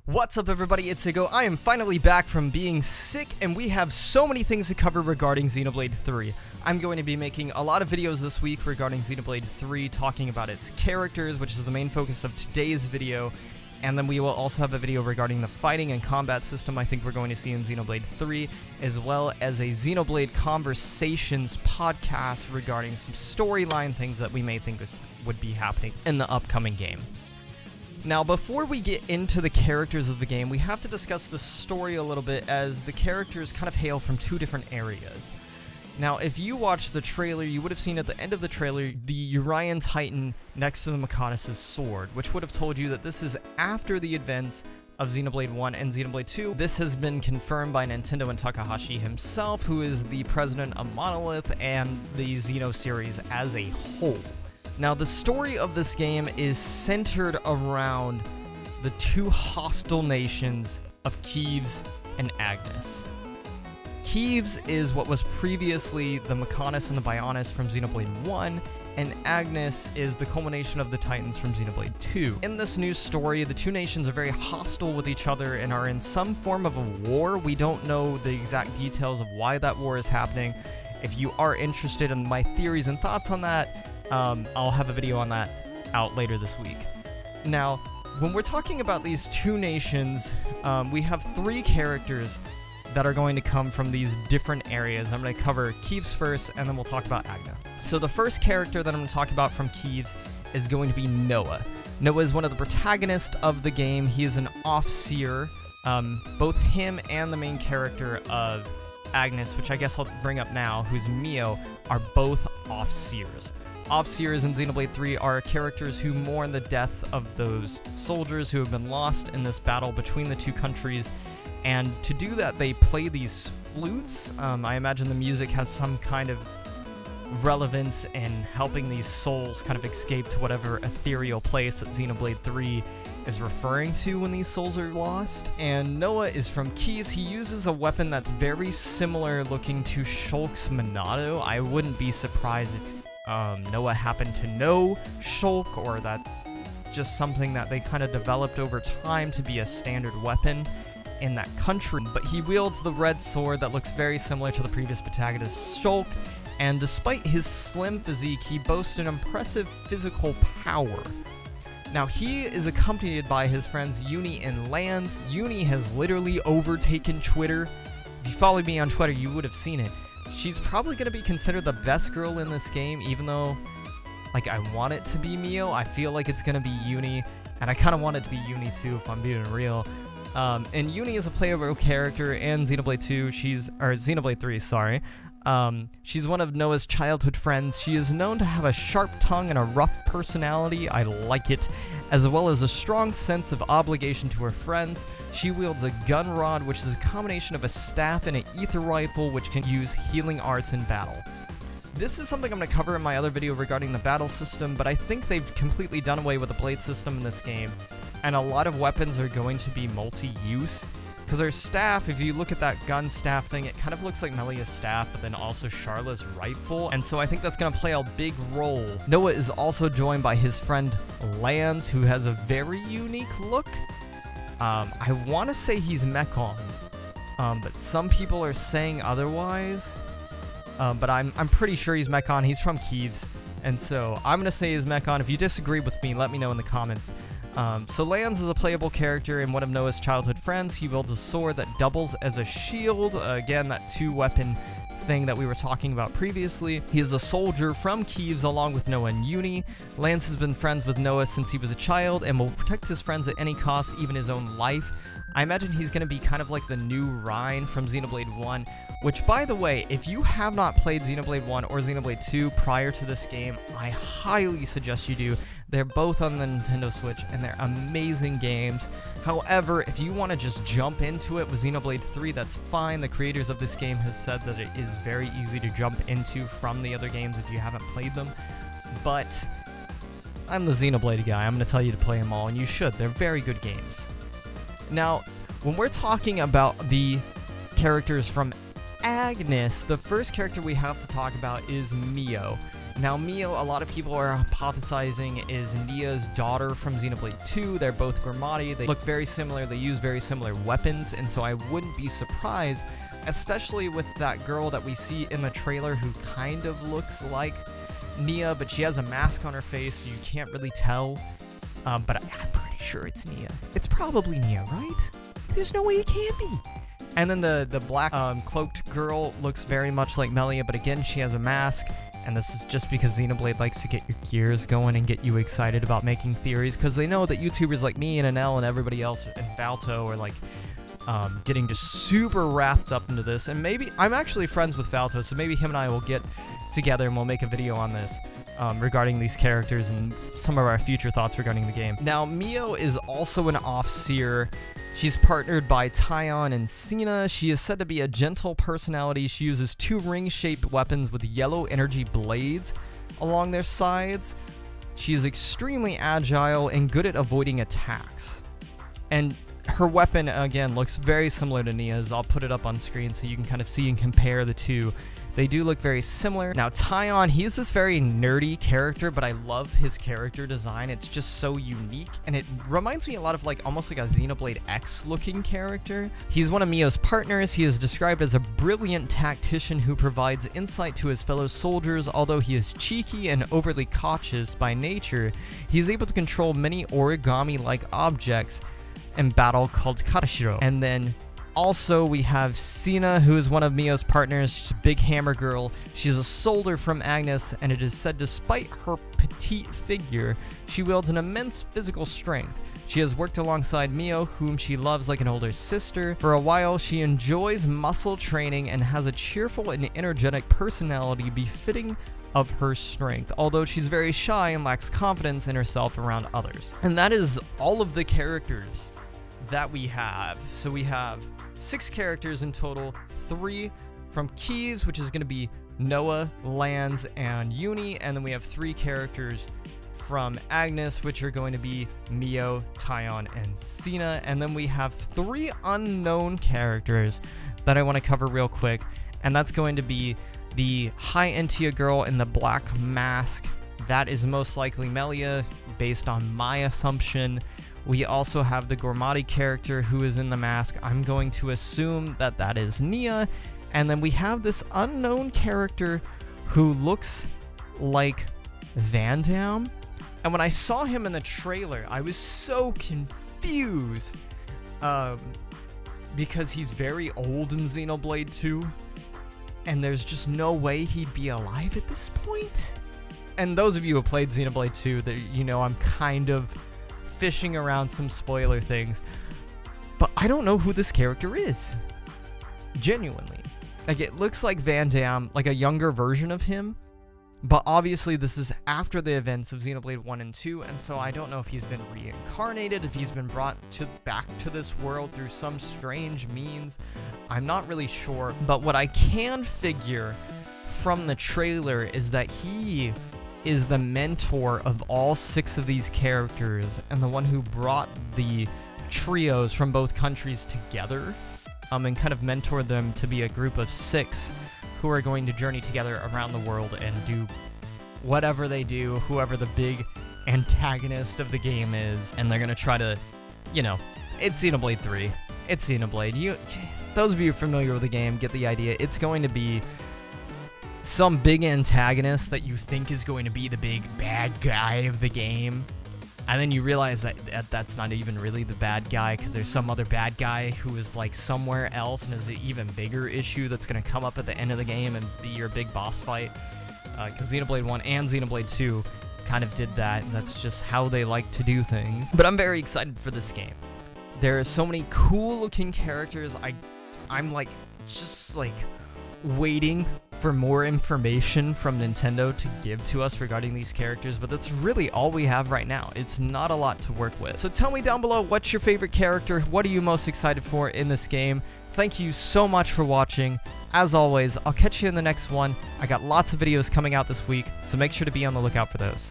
What's up everybody, it's Igo. I am finally back from being sick and we have so many things to cover regarding Xenoblade 3. I'm going to be making a lot of videos this week regarding Xenoblade 3, talking about its characters, which is the main focus of today's video, and then we will also have a video regarding the fighting and combat system I think we're going to see in Xenoblade 3, as well as a Xenoblade Conversations podcast regarding some storyline things that we may think would be happening in the upcoming game. Now, before we get into the characters of the game, we have to discuss the story a little bit, as the characters kind of hail from two different areas. Now, if you watched the trailer, you would have seen at the end of the trailer the Urian Titan next to the Mechonis' sword, which would have told you that this is after the events of Xenoblade 1 and Xenoblade 2. This has been confirmed by Nintendo and Takahashi himself, who is the president of Monolith and the Xeno series as a whole. Now, the story of this game is centered around the two hostile nations of Keves and Agnus. Keves is what was previously the Mechonis and the Bionis from Xenoblade 1, and Agnus is the culmination of the Titans from Xenoblade 2. In this new story, the two nations are very hostile with each other and are in some form of a war. We don't know the exact details of why that war is happening. If you are interested in my theories and thoughts on that, I'll have a video on that out later this week. Now, when we're talking about these two nations, we have three characters that are going to come from these different areas. I'm going to cover Keves first, and then we'll talk about Agnus. So the first character that I'm going to talk about from Keves is going to be Noah. Noah is one of the protagonists of the game. He is an off-seer. Both him and the main character of Agnus, which I guess I'll bring up now, who's Mio, are both off-seers. Off-seers in Xenoblade 3 are characters who mourn the deaths of those soldiers who have been lost in this battle between the two countries, and to do that they play these flutes. I imagine the music has some kind of relevance in helping these souls kind of escape to whatever ethereal place that Xenoblade 3 is referring to when these souls are lost. And Noah is from Keves. He uses a weapon that's very similar looking to Shulk's Monado. I wouldn't be surprised if Noah happened to know Shulk, or that's just something that they kind of developed over time to be a standard weapon in that country. But he wields the red sword that looks very similar to the previous protagonist Shulk, and despite his slim physique, he boasts an impressive physical power. Now, he is accompanied by his friends Uni and Lance. Uni has literally overtaken Twitter. If you follow me on Twitter, you would have seen it. She's probably going to be considered the best girl in this game, even though, like, I want it to be Mio. I feel like it's going to be Uni, and I kind of want it to be Uni too, if I'm being real. And Uni is a playable character in Xenoblade 2. Xenoblade 3, sorry. She's one of Noah's childhood friends. She is known to have a sharp tongue and a rough personality. I like it. As well as a strong sense of obligation to her friends. She wields a gun rod, which is a combination of a staff and an ether rifle, which can use healing arts in battle. This is something I'm going to cover in my other video regarding the battle system, but I think they've completely done away with the blade system in this game, and a lot of weapons are going to be multi-use. Because her staff, if you look at that gun staff thing, it kind of looks like Melia's staff, but then also Charla's rifle, and so I think that's going to play a big role. Noah is also joined by his friend Lance, who has a very unique look. I want to say he's Mechon, but some people are saying otherwise. But I'm pretty sure he's Mechon. He's from Keves, and so I'm going to say he's Mechon. If you disagree with me, let me know in the comments. So Lance is a playable character and one of Noah's childhood friends. He wields a sword that doubles as a shield. Again, that two-weapon thing that we were talking about previously. He is a soldier from Keves along with Noah and Uni. Lance has been friends with Noah since he was a child and will protect his friends at any cost, even his own life. I imagine he's going to be kind of like the new Rhine from Xenoblade 1, which, by the way, if you have not played Xenoblade 1 or Xenoblade 2 prior to this game, I highly suggest you do. They're both on the Nintendo Switch, and they're amazing games. However, if you want to just jump into it with Xenoblade 3, that's fine. The creators of this game have said that it is very easy to jump into from the other games if you haven't played them. But I'm the Xenoblade guy. I'm going to tell you to play them all, and you should. They're very good games. Now, when we're talking about the characters from Agnus, the first character we have to talk about is Mio. Now, Mio, a lot of people are hypothesizing, is Nia's daughter from Xenoblade 2. They're both Gormati. They look very similar. They use very similar weapons, and so I wouldn't be surprised, especially with that girl that we see in the trailer who kind of looks like Nia, but she has a mask on her face, so you can't really tell. But I'm pretty sure it's Nia. It's probably Nia, right? There's no way it can't be. And then the black cloaked girl looks very much like Melia, but again, she has a mask. And this is just because Xenoblade likes to get your gears going and get you excited about making theories, because they know that YouTubers like me and Anel and everybody else and Valto are like getting just super wrapped up into this. And maybe I'm actually friends with Valto, so maybe him and I will get together and we'll make a video on this regarding these characters and some of our future thoughts regarding the game. Now, Mio is also an off-seer. She's partnered by Tyon and Cena. She is said to be a gentle personality. She uses 2 ring-shaped weapons with yellow energy blades along their sides. She is extremely agile and good at avoiding attacks. And her weapon, again, looks very similar to Nia's. I'll put it up on screen so you can kind of see and compare the two. They do look very similar. Now, Tyon, he's this very nerdy character, but I love his character design. It's just so unique, and it reminds me a lot of like almost like a Xenoblade X looking character. He's one of Mio's partners. He is described as a brilliant tactician who provides insight to his fellow soldiers. Although he is cheeky and overly cautious by nature, he's able to control many origami-like objects in battle called Karashiro. And then also, we have Cena, who is one of Mio's partners. She's a big hammer girl. She's a soldier from Agnus, and it is said despite her petite figure, she wields an immense physical strength. She has worked alongside Mio, whom she loves like an older sister. For a while, she enjoys muscle training and has a cheerful and energetic personality befitting of her strength, although she's very shy and lacks confidence in herself around others. And that is all of the characters that we have. So we have 6 characters in total, 3 from Keves, which is going to be Noah, Lance, and Uni, and then we have 3 characters from Agnus, which are going to be Mio, Tyon, and Cena, and then we have 3 unknown characters that I want to cover real quick, and that's going to be the High Entia girl in the black mask. That is most likely Melia, based on my assumption. We also have the Gormati character who is in the mask. I'm going to assume that that is Nia. And then we have this unknown character who looks like Van Damme. And when I saw him in the trailer, I was so confused. Because he's very old in Xenoblade 2. And there's just no way he'd be alive at this point. And those of you who played Xenoblade 2, that you know I'm kind of fishing around some spoiler things, but I don't know who this character is. Genuinely. Like, it looks like Van Damme, like a younger version of him, but obviously this is after the events of Xenoblade 1 and 2, and so I don't know if he's been reincarnated, if he's been brought back to this world through some strange means. I'm not really sure, but what I can figure from the trailer is that he is the mentor of all 6 of these characters and the one who brought the trios from both countries together and kind of mentored them to be a group of 6 who are going to journey together around the world and do whatever they do, whoever the big antagonist of the game is, and they're going to try to, you know, it's Xenoblade 3. It's Xenoblade. Those of you familiar with the game get the idea. It's going to be some big antagonist that you think is going to be the big bad guy of the game, and then you realize that that's not even really the bad guy, because there's some other bad guy who is like somewhere else and is an even bigger issue that's going to come up at the end of the game and be your big boss fight, because Xenoblade 1 and Xenoblade 2 kind of did that, and that's just how they like to do things. But I'm very excited for this game. There are so many cool looking characters. I'm like just like waiting for more information from Nintendo to give to us regarding these characters, but that's really all we have right now. It's not a lot to work with. So tell me down below, what's your favorite character? What are you most excited for in this game? Thank you so much for watching. As always, I'll catch you in the next one. I got lots of videos coming out this week, so make sure to be on the lookout for those.